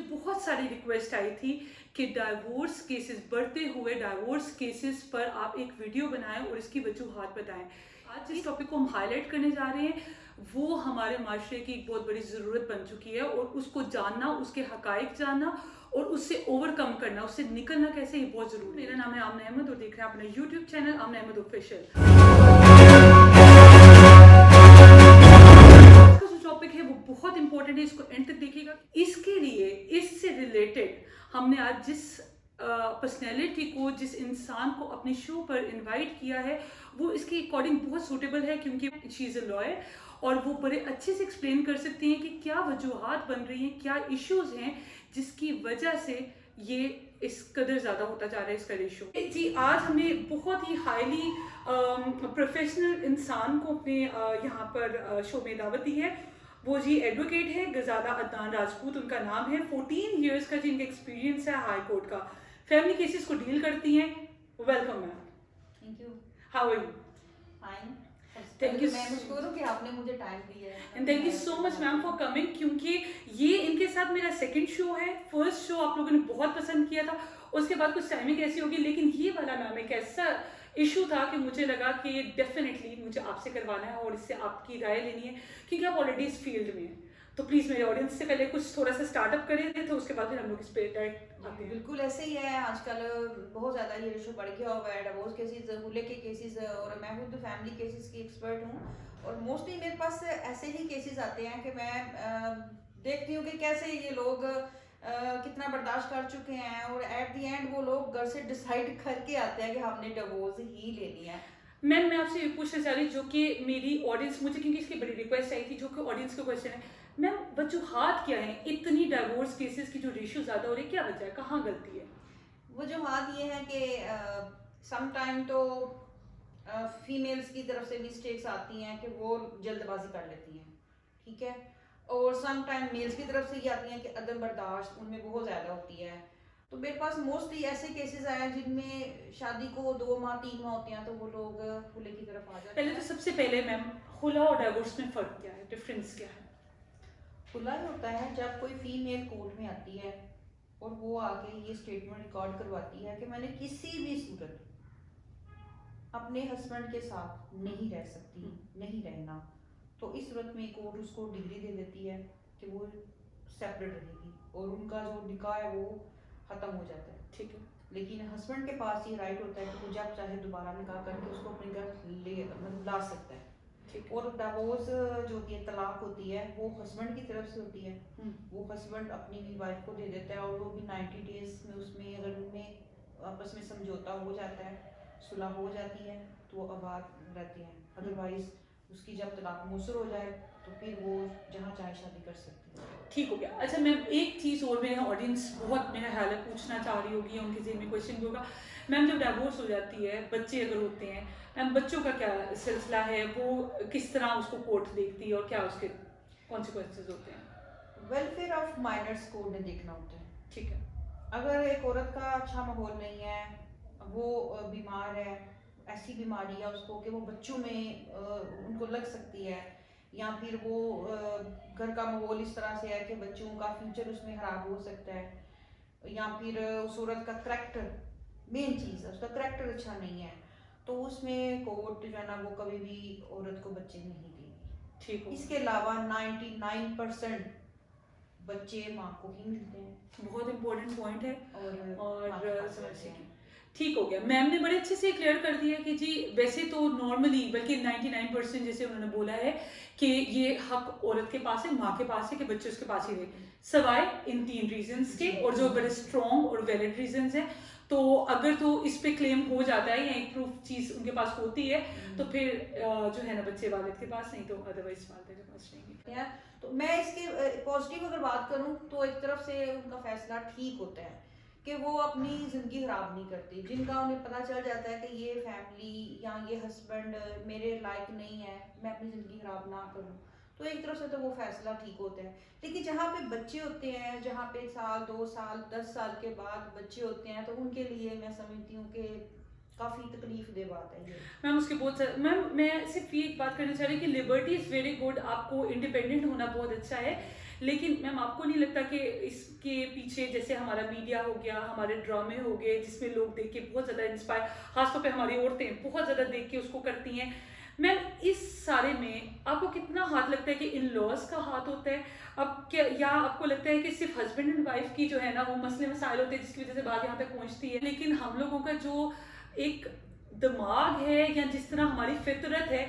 बहुत सारी रिक्वेस्ट आई थी कि डाइवोर्स केसेस, बढ़ते हुए डाइवोर्स केसेस पर आप एक वीडियो बनाएं और इसकी वजूहात बताएं। आज जिस टॉपिक को हम हाईलाइट करने जा रहे हैं वो हमारे माशरे की एक बहुत बड़ी ज़रूरत बन चुकी है, और उसको जानना, उसके हकाइक जानना और उससे ओवरकम करना, उससे निकलना कैसे, ये बहुत ज़रूरी है। मेरा नाम है आमना अहमद और देख रहे हैं अपना यूट्यूब चैनल आमना अहमद ऑफिशियल। टॉपिक है वो बहुत इंपॉर्टेंट है, इसको एंड तक देखिएगा। इसके लिए, इससे रिलेटेड हमने आज जिस पर्सनैलिटी को, जिस इंसान को अपने शो पर इनवाइट किया है वो इसके अकॉर्डिंग बहुत सूटेबल है, क्योंकि शी इज़ अ लॉयर और वो बड़े अच्छे से एक्सप्लेन कर सकती हैं कि क्या वजूहात बन रही हैं, क्या इश्यूज हैं जिसकी वजह से ये इस कदर ज़्यादा होता जा रहा है इसका रेशो। जी, आज हमें बहुत ही हाईली प्रोफेशनल इंसान को अपने यहाँ पर शो में दावत दी है। वो जी एडवोकेट है गजादा अदनान राजपूत उनका नाम है। 14 इयर्स का जी इनका एक्सपीरियंस है हाई कोर्ट का। फैमिली केसेस को डील करती हैं। Welcome ma'am. Thank you. How are you? Fine. Thank you. मैं मशहूर हूँ कि आपने मुझे टाइम दिया है। And thank you so much ma'am for coming, क्योंकि ये इनके साथ मेरा सेकंड शो है। फर्स्ट शो आप लोगों ने बहुत पसंद किया था, उसके बाद कुछ टाइमिंग ऐसी होगी, लेकिन ये वाला मैम एक ऐसा इशू था कि मुझे लगा कि ये डेफिनेटली मुझे आपसे करवाना है और इससे आपकी राय लेनी है, क्योंकि आप ऑलरेडी इस फील्ड में हैं। तो प्लीज़ मेरे ऑडियंस से पहले कुछ थोड़ा सा स्टार्टअप करें, तो उसके बाद फिर हम लोग इस पे डायरेक्ट आते हैं। बिल्कुल ऐसे ही है, आजकल बहुत ज़्यादा ये इशू बढ़ गया हुआ है। डिवोर्स केसेस, हुले के केसेस, और मैं खुद फैमिली केसेस की एक्सपर्ट हूँ। और मोस्टली मेरे पास ऐसे ही केसेस आते हैं कि मैं देखती हूँ कि कैसे ये लोग कितना बर्दाश्त कर चुके हैं और एट द एंड वो लोग घर से डिसाइड करके आते हैं कि हमने डिवोर्स ही ले लिया है। मैम मैं आपसे ये पूछना चाह रही, जो कि मेरी ऑडियंस, मुझे क्योंकि इसकी बड़ी रिक्वेस्ट आई थी, जो कि ऑडियंस का क्वेश्चन है, मैम वजूहात क्या है इतनी डाइवोर्स केसेस की जो रेशियो ज़्यादा हो रही है, क्या वजह है, कहाँ गलती है? वजूहात ये है कि सम टाइम तो फीमेल्स की तरफ से मिस्टेक्स आती हैं कि वो जल्दबाजी कर लेती हैं, ठीक है। और सम टाइम मेल्स की तरफ से ये आती हैं कि अदम बर्दाश्त उनमें बहुत ज़्यादा होती है। तो मेरे पास मोस्टली ऐसे केसेस आए हैं जिनमें शादी को 2 माह 3 माह होते हैं तो वो लोग खुले की तरफ आ जाते हैं। पहले तो सबसे पहले मैम, खुला और डाइवोर्स में फ़र्क क्या है, डिफरेंस क्या है? खुला ही होता है जब कोई फीमेल कोर्ट में आती है और वो आके ये स्टेटमेंट रिकॉर्ड करवाती है कि मैंने किसी भी सूरत अपने हस्बैंड के साथ नहीं रह सकती, नहीं रहना। तो इस सूरत में कोर्ट उसको डिग्री दे देती है कि वो सेपरेट रहेगी और उनका जो निकाह है वो ख़त्म हो जाता है, ठीक है। लेकिन हस्बैंड के पास ये राइट होता है कि वो जब चाहे दोबारा निकाह करके उसको अपने घर ले मतलब ला सकता है। और डिवोर्स जो होती है, तलाक होती है, वो हस्बैंड की तरफ से होती है। वो हस्बैंड अपनी वाइफ को दे देता है और वो भी 90 डेज में उसमें अगर उनमें आपस में समझौता हो जाता है, सुलह हो जाती है तो वो आबाद रहते हैं। अदरवाइज उसकी जब तलाक मुसर हो जाए तो फिर वो जहाँ चाहे शादी कर सकती है। ठीक हो गया। अच्छा मैम, एक चीज़ और मेरे ऑडियंस बहुत मेरा ख्याल है पूछना चाह रही होगी, उनके जेब में क्वेश्चन भी होगा। मैम जब डाइवोर्स हो जाती है, बच्चे अगर होते हैं, मैम बच्चों का क्या सिलसिला है, वो किस तरह उसको कोर्ट देखती है और क्या उसके कॉन्सिक्वेंसेज होते हैं? वेलफेयर ऑफ माइनर्स कोर्ट ने देखना होता है, ठीक है। अगर एक औरत का अच्छा माहौल नहीं है, वो बीमार है, ऐसी बीमारी है उसको कि वो बच्चों में उनको लग सकती है, या फिर वो घर का माहौल इस तरह से है कि बच्चों का फ्यूचर उसमें खराब हो सकता है, या फिर उस औरत का करैक्टर, मेन चीज़ है उसका करैक्टर अच्छा नहीं है, तो उसमें कोर्ट जो है ना वो कभी भी औरत को बच्चे नहीं देगी। ठीक हो। इसके अलावा 99% बच्चे माँ को ही मिलते हैं। बहुत इंपॉर्टेंट पॉइंट है और समझिए। ठीक हो गया। मैम ने बड़े अच्छे से क्लियर कर दिया कि जी वैसे तो नॉर्मली, बल्कि 99% जैसे उन्होंने बोला है कि ये हक औरत के पास है, माँ के पास है कि बच्चे उसके पास ही रहे, सवाए इन 3 रीजंस के, और जो बड़े स्ट्रॉन्ग और वैलिड रीजंस हैं। तो अगर तो इस पे क्लेम हो जाता है या एक प्रूफ चीज़ उनके पास होती है तो फिर जो है ना बच्चे वालिद के पास, नहीं तो अदरवाइज वालिद के पास रहेंगे। तो मैं इसके पॉजिटिव अगर बात करूं तो एक तरफ से उनका फैसला ठीक होता है कि वो अपनी ज़िंदगी ख़राब नहीं करती। जिनका उन्हें पता चल जाता है कि ये फैमिली या ये हस्बैंड मेरे लायक नहीं है, मैं अपनी ज़िंदगी ख़राब ना करूं, तो एक तरफ से तो वो फैसला ठीक होता है। लेकिन जहाँ पे बच्चे होते हैं, जहाँ पे साल 2 साल 10 साल के बाद बच्चे होते हैं, तो उनके लिए मैं समझती हूँ कि काफ़ी तकलीफ दे बात है ये। मैम उसके बहुत सारे, मैम मैं सिर्फ ये एक बात करना चाह रही कि लिबर्टी इज़ वेरी गुड, आपको इंडिपेंडेंट होना बहुत अच्छा है, लेकिन मैम आपको नहीं लगता कि इसके पीछे जैसे हमारा मीडिया हो गया, हमारे ड्रामे हो गए जिसमें लोग देख के बहुत ज़्यादा इंस्पायर, खासतौर पे हमारी औरतें बहुत ज़्यादा देख के उसको करती हैं, मैम इस सारे में आपको कितना हाथ लगता है कि इन लॉज का हाथ होता है? अब क्या, या आपको लगता है कि सिर्फ हस्बैंड एंड वाइफ की जो है ना वो मसले मसाइल होते हैं जिसकी वजह से बात यहाँ तक पहुँचती है, लेकिन हम लोगों का जो एक दिमाग है या जिस तरह हमारी फितरत है,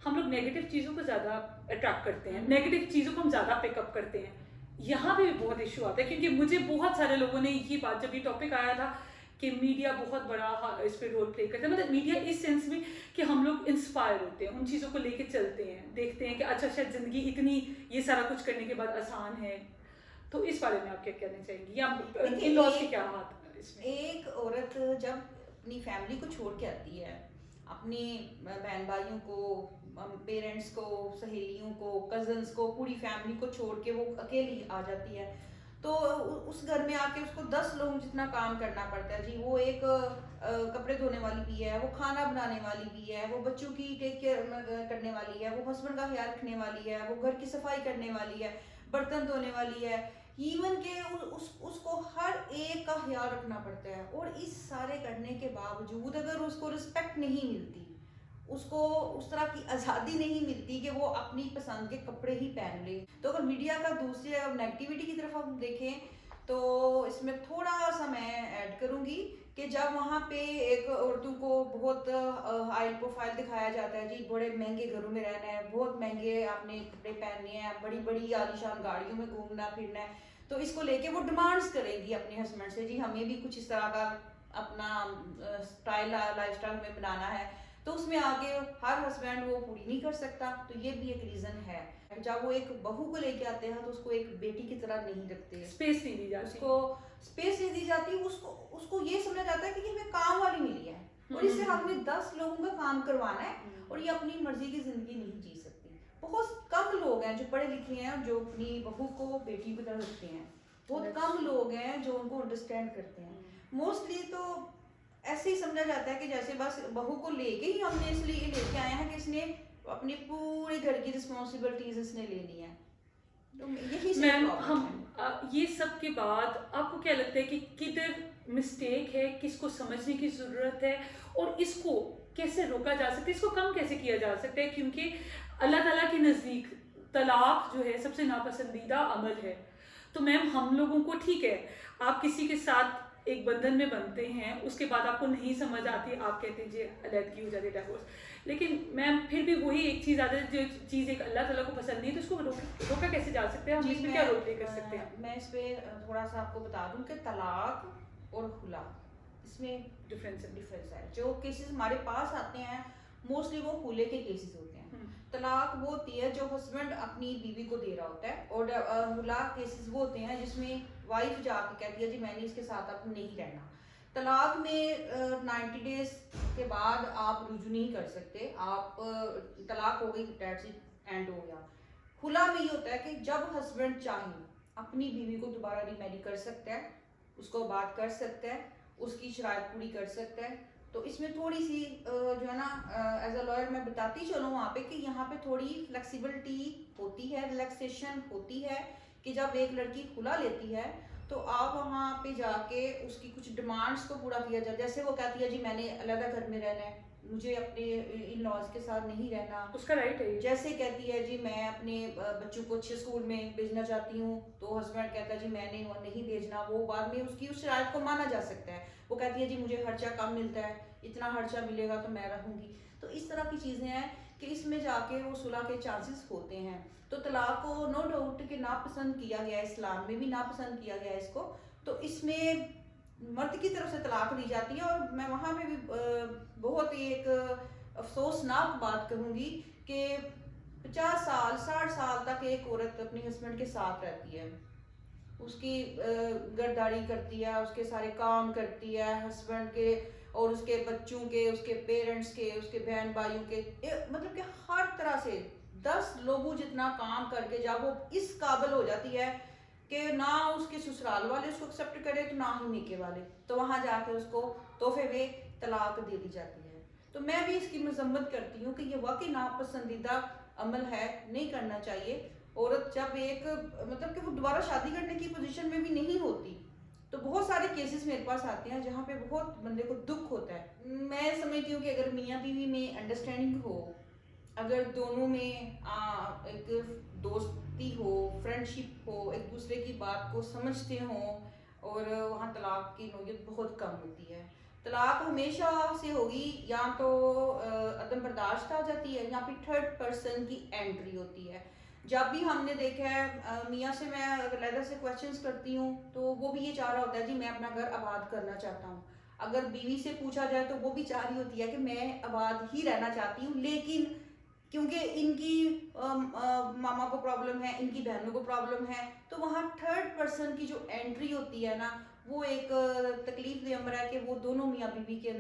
हम लोग नेगेटिव चीज़ों को ज़्यादा अट्रैक्ट करते हैं, नेगेटिव चीज़ों को हम ज़्यादा पिकअप करते हैं। यहाँ पे भी बहुत इशू आता है, क्योंकि मुझे बहुत सारे लोगों ने ये बात, जब ये टॉपिक आया था कि मीडिया बहुत बड़ा इस पर रोल प्ले करता है, मतलब मीडिया इस सेंस में कि हम लोग इंस्पायर होते हैं, उन चीज़ों को लेके चलते हैं, देखते हैं कि अच्छा शायद ज़िंदगी इतनी ये सारा कुछ करने के बाद आसान है। तो इस बारे में आप क्या कहना चाहेंगी, या इन लॉज के क्या हाथ इसमें? एक औरत जब अपनी फैमिली को छोड़ के आती है, अपनी बहन भाइयों को, पेरेंट्स को, सहेलियों को, कजन्स को, पूरी फैमिली को छोड़ के वो अकेली आ जाती है, तो उस घर में आके उसको 10 लोगों जितना काम करना पड़ता है जी। वो एक कपड़े धोने वाली भी है, वो खाना बनाने वाली भी है, वो बच्चों की टेक केयर करने वाली है, वो हस्बैंड का ख्याल रखने वाली है, वो घर की सफाई करने वाली है, बर्तन धोने वाली है, इवन के उसको हर एक का ख्याल रखना पड़ता है। और इस सारे करने के बावजूद अगर उसको रिस्पेक्ट नहीं मिलती, उसको उस तरह की आज़ादी नहीं मिलती कि वो अपनी पसंद के कपड़े ही पहन ले, तो अगर मीडिया का दूसरी नेगेटिविटी की तरफ हम देखें तो इसमें थोड़ा सा मैं ऐड करूंगी कि जब वहाँ पे एक औरतों को बहुत हाई प्रोफाइल दिखाया जाता है जी, बड़े महंगे घरों में रहना है, बहुत महंगे आपने कपड़े पहनने हैं, बड़ी बड़ी आलीशान गाड़ियों में घूमना फिरना है, तो इसको लेके वो डिमांड्स करेगी अपने हस्बैंड से जी हमें भी कुछ इस तरह का अपना स्टाइल लाइफ स्टाइल में बनाना है। तो उसमें आगे हर हस्बैंड वो पूरी नहीं कर सकता, तो ये भी एक रीजन है। जब वो एक बहू को लेके आते हैं तो उसको एक बेटी की तरह नहीं रखते, स्पेस नहीं दी जाती, उसको स्पेस नहीं दी जाती, उसको उसको ये समझा जाता है कि ये हमें काम वाली मिली है और इससे हमने 10 लोगों का काम करवाना है और ये अपनी मर्जी की जिंदगी नहीं जी सकती। बहुत कम लोग हैं जो पढ़े लिखे हैं जो अपनी बहू को बेटी की तरह रखते हैं, बहुत कम लोग हैं जो उनको अंडरस्टैंड करते हैं। मोस्टली तो ऐसे ही समझा जाता है कि जैसे बस बहू को लेके ही हमने इसलिए लेके आए हैं कि इसने अपने पूरे घर की रिस्पॉन्सिबिलिटीज इसने लेनी है। तो यही मैम हम ये सब के बाद आपको क्या लगता है कि किधर मिस्टेक है, किसको समझने की ज़रूरत है और इसको कैसे रोका जा सकता है, इसको कम कैसे किया जा सकता है? क्योंकि अल्लाह ताला के नज़दीक तलाक जो है सबसे नापसंदीदा अमल है। तो मैम हम लोगों को ठीक है, आप किसी के साथ एक बंधन में बनते हैं, उसके बाद आपको नहीं समझ आती, आप कहते हैं जी अलहदगी हो जाती है, डिवोर्स, लेकिन मैम फिर भी वही एक चीज़ आती है, जो चीज़ एक अल्लाह ताला को पसंद नहीं है, तो उसको रोका कैसे जा सकते हैं? हम इसमें क्या रोल प्ले कर सकते हैं? मैं इस पर थोड़ा सा आपको बता दूं कि तलाक और खुला इसमें डिफरेंस है। जो केसेस हमारे पास आते हैं मोस्टली वो खुले के केसेस होते हैं। तलाक वो होती है जो हस्बैंड अपनी बीवी को दे रहा होता है, और खुला केसेस वो होते हैं जिसमें वाइफ जाके कहती है जी मैंने इसके साथ अब नहीं रहना। तलाक में 90 डेज के बाद आप रुजू नहीं कर सकते, आप तलाक हो गई, डेट्स इट, एंड हो गया। खुला में ये होता है कि जब हस्बैंड चाहे अपनी बीवी को दोबारा रीमैरी कर सकता है, उसको बात कर सकता है, उसकी शराइत पूरी कर सकता है। तो इसमें थोड़ी सी जो है ना एज अ लॉयर मैं बताती चलूँ वहाँ पे कि यहाँ पे थोड़ी फ्लेक्सिबिलिटी होती है, रिलैक्सेशन होती है कि जब एक लड़की खुला लेती है तो आप वहाँ पे जाके उसकी कुछ डिमांड्स को पूरा किया जाए। जैसे वो कहती है जी मैंने अलग घर में रहना है, मुझे अपने इन लॉज के साथ नहीं रहना, उसका राइट है। जैसे कहती है जी मैं अपने बच्चों को अच्छे स्कूल में भेजना चाहती हूँ, तो हस्बैंड कहता है जी मैंने वो नहीं भेजना, वो बाद में उसकी उस शरायत को माना जा सकता है। वो कहती है जी मुझे खर्चा कम मिलता है, इतना खर्चा मिलेगा तो मैं रहूँगी। तो इस तरह की चीज़ें हैं कि इसमें जाके वो सुलह के चांसेस होते हैं। तो तलाक को नो डाउट कि नापसंद किया गया है, इस्लाम में भी नापसंद किया गया है इसको। तो इसमें मर्द की तरफ से तलाक दी जाती है और मैं वहाँ पे भी बहुत ही एक अफसोसनाक बात कहूँगी कि 50 साल 60 साल तक एक औरत अपने हस्बैंड के साथ रहती है, उसकी गर्दारी करती है, उसके सारे काम करती है हस्बैंड के और उसके बच्चों के, उसके पेरेंट्स के, उसके बहन भाइयों के, मतलब कि हर तरह से 10 लोगों जितना काम करके जब वो इस काबिल हो जाती है कि ना उसके ससुराल वाले उसको एक्सेप्ट करे तो ना ही मीके वाले, तो वहाँ जाके उसको तोहफे में तलाक दे दी जाती है। तो मैं भी इसकी मजम्मत करती हूँ कि ये वाकई नापसंदीदा अमल है, नहीं करना चाहिए। औरत जब एक मतलब कि वो दोबारा शादी करने की पोजीशन में भी नहीं होती, तो बहुत सारे केसेस मेरे पास आते हैं जहाँ पे बहुत बंदे को दुख होता है। मैं समझती हूँ कि अगर मियाँ बीवी में अंडरस्टैंडिंग हो, अगर दोनों में एक दोस्ती हो, फ्रेंडशिप हो, एक दूसरे की बात को समझते हो, और वहाँ तलाक की नौयत बहुत कम होती है। तलाक हमेशा से होगी या तो अदम बर्दाश्त आ जाती है या फिर थर्ड पर्सन की एंट्री होती है। जब भी हमने देखा है, मियाँ से मैं अलहदा से क्वेश्चंस करती हूँ तो वो भी ये चाह रहा होता है जी मैं अपना घर आबाद करना चाहता हूँ। अगर बीवी से पूछा जाए तो वो भी चाह रही होती है कि मैं आबाद ही रहना चाहती हूँ, लेकिन क्योंकि इनकी मामा को प्रॉब्लम है, इनकी बहनों को प्रॉब्लम है, तो वहाँ थर्ड पर्सन की जो एंट्री होती है ना, वो एक तकलीफ दे अमर है कि वो दोनों मियाँ बीवी के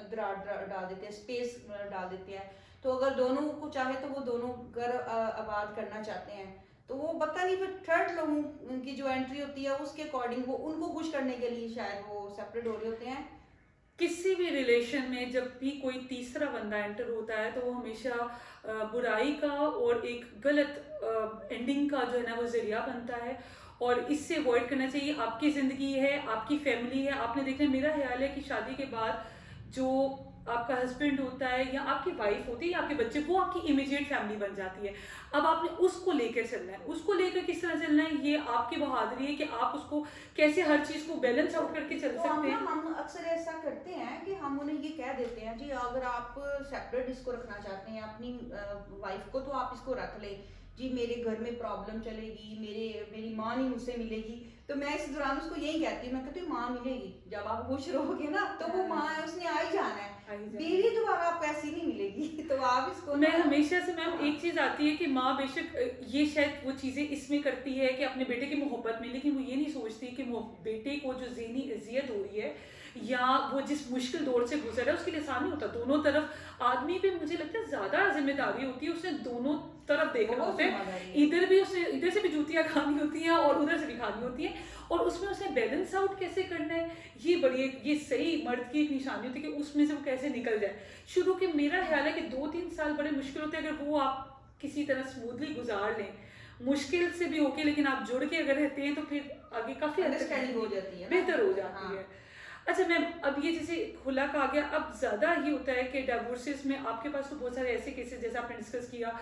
दरार डाल देते हैं, स्पेस डाल देते हैं। तो अगर दोनों को चाहे तो वो दोनों घर आबाद करना चाहते हैं, तो वो पता नहीं फिर थर्ड लोगों की जो एंट्री होती है उसके अकॉर्डिंग वो उनको खुश करने के लिए शायद वो सेपरेट हो रहे होते हैं। किसी भी रिलेशन में जब भी कोई तीसरा बंदा एंटर होता है तो वो हमेशा बुराई का और एक गलत एंडिंग का जो है ना वो जरिया बनता है, और इससे अवॉइड करना चाहिए। आपकी ज़िंदगी है, आपकी फैमिली है, आपने देखना है, मेरा ख्याल है कि शादी के बाद जो आपका हस्बैंड होता है या आपकी वाइफ होती है या आपके बच्चे, वो आपकी इमीडिएट फैमिली बन जाती है। अब आपने उसको लेकर चलना है, उसको लेकर किस तरह चलना है, ये आपकी बहादुरी है कि आप उसको कैसे हर चीज़ को बैलेंस आउट करके चल तो सकते हैं। हम अक्सर ऐसा करते हैं कि हम उन्हें ये कह देते हैं जी अगर आप सेपरेट इसको रखना चाहते हैं अपनी वाइफ को, तो आप इसको रख ले जी, मेरे घर में प्रॉब्लम चलेगी, मेरी माँ नहीं मुझसे मिलेगी। तो मैं इस दौरान उसको यही कहती हूँ, मैं कहती हूँ माँ मिलेगी जब आप खुश रहोगे ना, तो वो माँ है, उसने आ ही जाना है, बीवी दोबारा आपको ऐसी नहीं मिलेगी। तो आप इसको मैं हमेशा से मैम हाँ। एक चीज़ आती है कि माँ बेशक ये शायद वो चीज़ें इसमें करती है कि अपने बेटे की मोहब्बत में, लेकिन वो ये नहीं सोचती कि बेटे को जो ज़हनी अजियत हो रही है या वो जिस मुश्किल दौर से गुजर रहा है उसके लिए आसान नहीं होता। दोनों तरफ आदमी पे मुझे लगता है ज़्यादा जिम्मेदारी होती है, उसने दोनों तरफ देखना बहुत होता है। जिम्मेदारी है। इधर भी उसने, इधर से भी जूतियाँ खानी होती हैं और उधर से भी खानी होती हैं, और उसमें उसे बैलेंस आउट कैसे करना है, ये सही मर्द की एक निशानी होती है कि उसमें से वो कैसे निकल जाए। शुरू के मेरा ख्याल है कि 2-3 साल बड़े मुश्किल होते हैं, अगर वो आप किसी तरह स्मूथली गुजार लें, मुश्किल से भी होके, लेकिन आप जुड़ के अगर रहते हैं तो फिर आगे काफ़ी अंडरस्टैंडिंग हो जाती है ना, बेहतर हो जाती हाँ। है। अच्छा मैम, अब ये जैसे खुला का आ गया, अब ज़्यादा ये होता है कि डाइवोर्सेस में आपके पास तो बहुत सारे ऐसे केसेस जैसे आपने डिस्कस किया,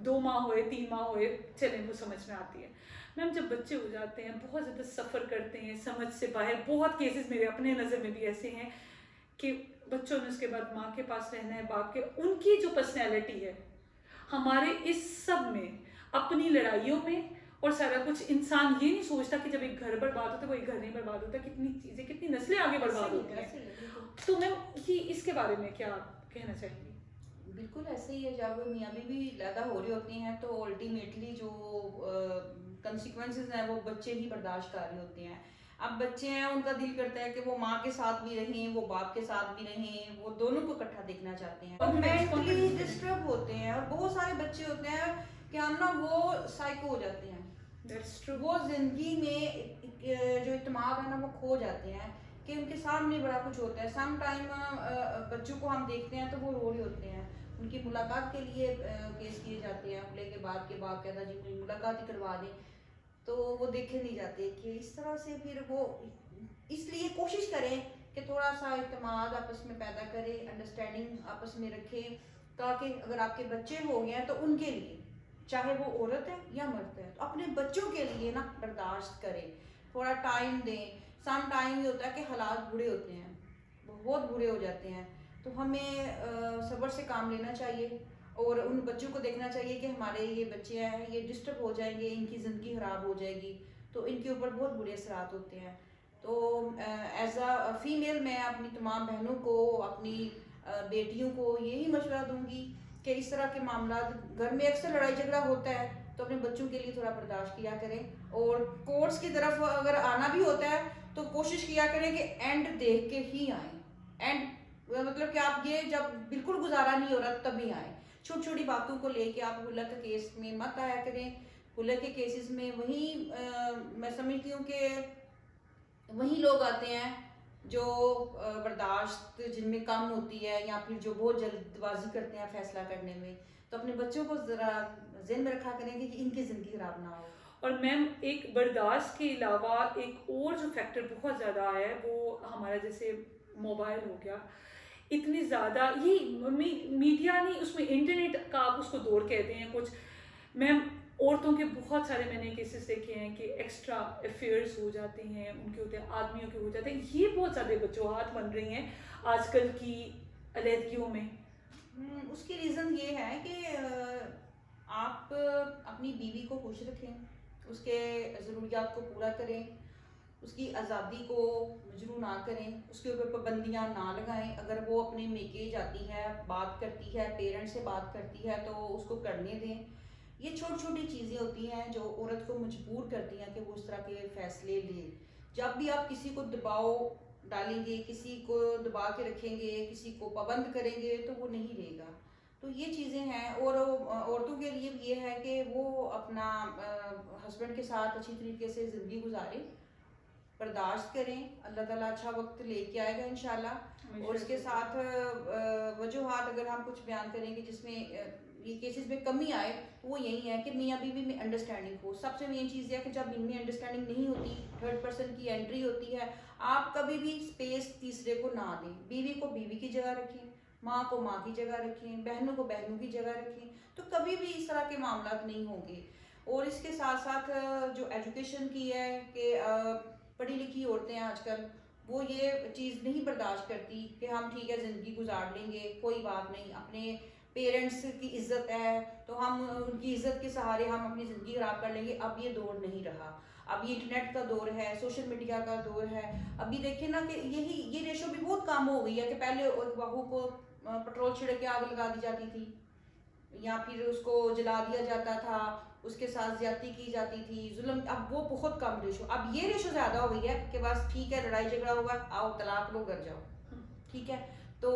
2 माह हुए, 3 माह हुए, चलें वो समझ में आती है। मैम जब बच्चे हो जाते हैं, बहुत ज़्यादा सफ़र करते हैं समझ से बाहर, बहुत केसेस मेरे अपने नज़र में भी ऐसे हैं कि बच्चों ने उसके बाद माँ के पास रहना है, बाप के, उनकी जो पर्सनैलिटी है हमारे इस सब में, अपनी लड़ाइयों में और सारा कुछ, इंसान ये नहीं सोचता कि जब एक घर बर्बाद होता है वो एक घर नहीं बर्बाद होता, कितनी चीज़ें, कितनी नस्लें आगे बर्बाद होती हैं। तो मैम ये इसके बारे में क्या कहना चाहेंगी? बिल्कुल ऐसे ही है, जब मियाँ बीवी पैदा हो रहे होते हैं तो अल्टीमेटली जो कंसिक्वेंसेस हैं वो बच्चे ही बर्दाश्त कर रहे होते हैं। अब बच्चे हैं, उनका दिल करता है कि वो माँ के साथ भी रहें, वो बाप के साथ भी रहें, वो दोनों को इकट्ठा देखना चाहते हैं, और मेंटली डिस्टर्ब होते हैं। और बहुत सारे बच्चे होते हैं कि हम ना वो साइको हो जाते हैं, वो जिंदगी में जो इत्मीनान है ना वो खो जाते हैं कि उनके सामने बड़ा कुछ होता है। सम टाइम बच्चों को हम देखते हैं तो वो रो रहे होते हैं, उनकी मुलाकात के लिए केस किए जाते हैं, हमले के बाद के बाप कहता जी मेरी मुलाकात ही करवा दें, तो वो देखे नहीं जाते कि इस तरह से फिर वो, इसलिए कोशिश करें कि थोड़ा सा इत्मीनान आपस में पैदा करें, अंडरस्टैंडिंग आपस में रखें, ताकि अगर आपके बच्चे हो गए हैं तो उनके लिए, चाहे वो औरत है या मर्द है, तो अपने बच्चों के लिए ना बर्दाश्त करें, थोड़ा टाइम दें। सम टाइम ये होता है कि हालात बुरे होते हैं, बहुत बुरे हो जाते हैं, तो हमें सब्र से काम लेना चाहिए और उन बच्चों को देखना चाहिए कि हमारे ये बच्चे हैं, ये डिस्टर्ब हो जाएंगे, इनकी ज़िंदगी ख़राब हो जाएगी, तो इनके ऊपर बहुत बुरे असरात होते हैं। तो एज अ फीमेल मैं अपनी तमाम बहनों को, अपनी बेटियों को यही मशवरा दूंगी कि इस तरह के मामला, घर में अक्सर लड़ाई झगड़ा होता है, तो अपने बच्चों के लिए थोड़ा बर्दाश्त किया करें, और कोर्ट्स की तरफ अगर आना भी होता है तो कोशिश किया करें कि एंड देख के ही आए। एंड मतलब कि आप ये जब बिल्कुल गुजारा नहीं हो रहा तभी आए। छोटी छोटी बातों को लेके आप हुलक के केस में मत आया करें। हुलक के केसेस में वही मैं समझती हूँ कि वही लोग आते हैं जो बर्दाश्त जिनमें कम होती है, या फिर जो बहुत जल्दबाजी करते हैं फैसला करने में, तो अपने बच्चों को ज़रा ज़हन में रखा करेंगे कि इनकी ज़िंदगी ख़राब ना हो। और मैम एक बर्दाश्त के अलावा एक और जो फैक्टर बहुत ज़्यादा आया है वो हमारा जैसे मोबाइल हो गया, इतनी ज़्यादा ये मीडिया नहीं, उसमें इंटरनेट का आप उसको दौर कहते हैं कुछ। मैम औरतों के बहुत सारे मैंने केसेस देखे हैं कि एक्स्ट्रा अफेयर्स हो जाते हैं, उनके होते हैं, आदमियों के हो जाते हैं। ये बहुत ज़्यादा वजूहात बन रही हैं आजकल की अलहदगियों में। उसकी रीज़न ये है कि आप अपनी बीवी को खुश रखें, उसके ज़रूरियात को पूरा करें, उसकी आज़ादी को मजरू ना करें, उसके ऊपर पाबंदियाँ ना लगाएं। अगर वो अपने मेके जाती है, बात करती है, पेरेंट्स से बात करती है तो उसको करने दें। ये छोटी छोटी चीज़ें होती हैं जो औरत को मजबूर करती हैं कि वो इस तरह के फ़ैसले ले। जब भी आप किसी को दबाव डालेंगे, किसी को दबा के रखेंगे, किसी को पाबंद करेंगे तो वो नहीं रहेगा। तो ये चीज़ें हैं। और औरतों के लिए ये है कि वो अपना हस्बैंड के साथ अच्छी तरीके से ज़िंदगी गुजारें, बर्दाश्त करें, अल्लाह ताला अच्छा वक्त लेके आएगा इंशाल्लाह। और इसके साथ वजूहात अगर हम कुछ बयान करेंगे जिसमें ये केसेस में कमी आए तो वो यही है कि मियाँ बीवी में अंडरस्टैंडिंग हो। सबसे मेन चीज़ है कि जब इनमें अंडरस्टैंडिंग नहीं होती, थर्ड पर्सन की एंट्री होती है, आप कभी भी स्पेस तीसरे को ना दें। बीवी को बीवी की जगह रखें, माँ को माँ की जगह रखें, बहनों को बहनों की जगह रखें, तो कभी भी इस तरह के मामला नहीं होंगे। और इसके साथ साथ जो एजुकेशन की है कि पढ़ी लिखी औरतें आजकल वो ये चीज़ नहीं बर्दाश्त करती कि हम ठीक है ज़िंदगी गुजार लेंगे, कोई बात नहीं, अपने पेरेंट्स की इज्जत है तो हम उनकी इज्जत के सहारे हम अपनी ज़िंदगी खराब कर लेंगे। अब ये दौर नहीं रहा, अब ये इंटरनेट का दौर है, सोशल मीडिया का दौर है। अभी देखिए ना कि ये रेशो भी बहुत कम हो गई है कि पहले बहू को पेट्रोल छिड़क के आग लगा दी जाती थी या फिर उसको जला दिया जाता था, उसके साथ ज्यादती की जाती थी, जुल्म। अब वो बहुत कम रेशो, अब ये रेशो ज्यादा हो गई है कि बस ठीक है लड़ाई झगड़ा हुआ, आओ तलाक लो, घर जाओ, ठीक है। तो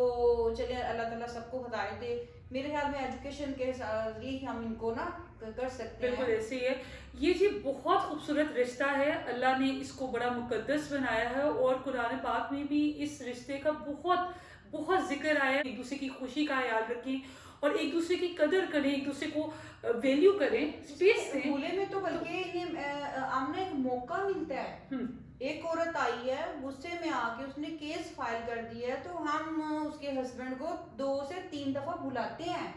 चलिए अल्लाह ताला सबको हिदायत दे। मेरे ख्याल में एजुकेशन के जरिए ही हम इनको ना कर सकते हैं। बिल्कुल ऐसे ही है। ये जी बहुत खूबसूरत रिश्ता है, अल्लाह ने इसको बड़ा मुकद्दस बनाया है और कुरान पाक में भी इस रिश्ते का बहुत बहुत जिक्र आया है। एक दूसरे की खुशी का ख्याल रखें और एक दूसरे की कदर करें, एक दूसरे को वैल्यू करें, स्पेस दें। भूले में तो बल्कि इन्हें आमने एक मौका मिलता है। एक औरत आई है, गुस्से में आके उसने केस फाइल कर दिया है, तो हम उसके हस्बैंड को 2 से 3 दफा बुलाते हैं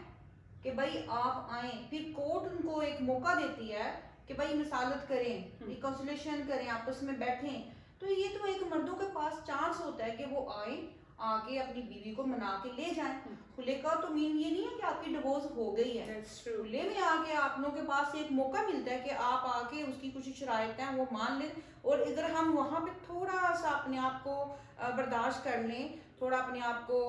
कि भाई आप आए। फिर कोर्ट उनको एक मौका देती है कि भाई मिसालत करें, रिकॉन्सिलेशन करें, आपस में बैठें। तो ये तो एक मर्दों के पास चांस होता है कि वो आए, आके अपनी बीवी को मना के ले जाएं। खुले का तो मीन ये नहीं है कि आपकी डिवोर्स हो गई है। खुले में आके आप लोगों के पास एक मौका मिलता है कि आप आके उसकी कुछ शराइत हैं वो मान लें। और अगर हम वहाँ पे थोड़ा सा अपने आप को बर्दाश्त कर लें, थोड़ा अपने आप को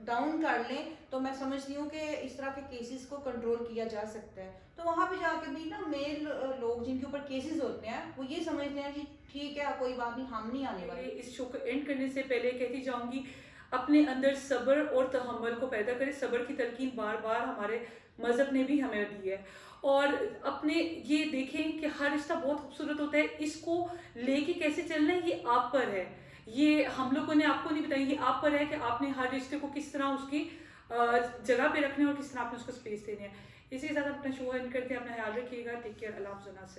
डाउन कर लें, तो मैं समझती हूँ कि इस तरह के केसेस को कंट्रोल किया जा सकता है। तो वहाँ पे जाके भी ना मेल लोग जिनके ऊपर केसेस होते हैं वो ये समझते हैं कि ठीक है कोई बात नहीं, हम नहीं आने वाले। इस शो को एंड करने से पहले कहती जाऊंगी, अपने अंदर सब्र और तहम्मुल को पैदा करें। सब्र की तलकीन बार बार हमारे मज़हब ने भी हमें दी है। और अपने ये देखें कि हर रिश्ता बहुत खूबसूरत होता है, इसको लेके कैसे चलना है ये आप पर है। ये हम लोगों ने आपको नहीं बताया, ये आप पर है कि आपने हर रिश्ते को किस तरह उसकी जगह पे रखना है और किस तरह आपने उसको स्पेस देनी है। इसी के साथ अपना शो एंड करते हैं। अपना ख्याल रखिएगा। Take care. अल्लाह हाफ़िज़।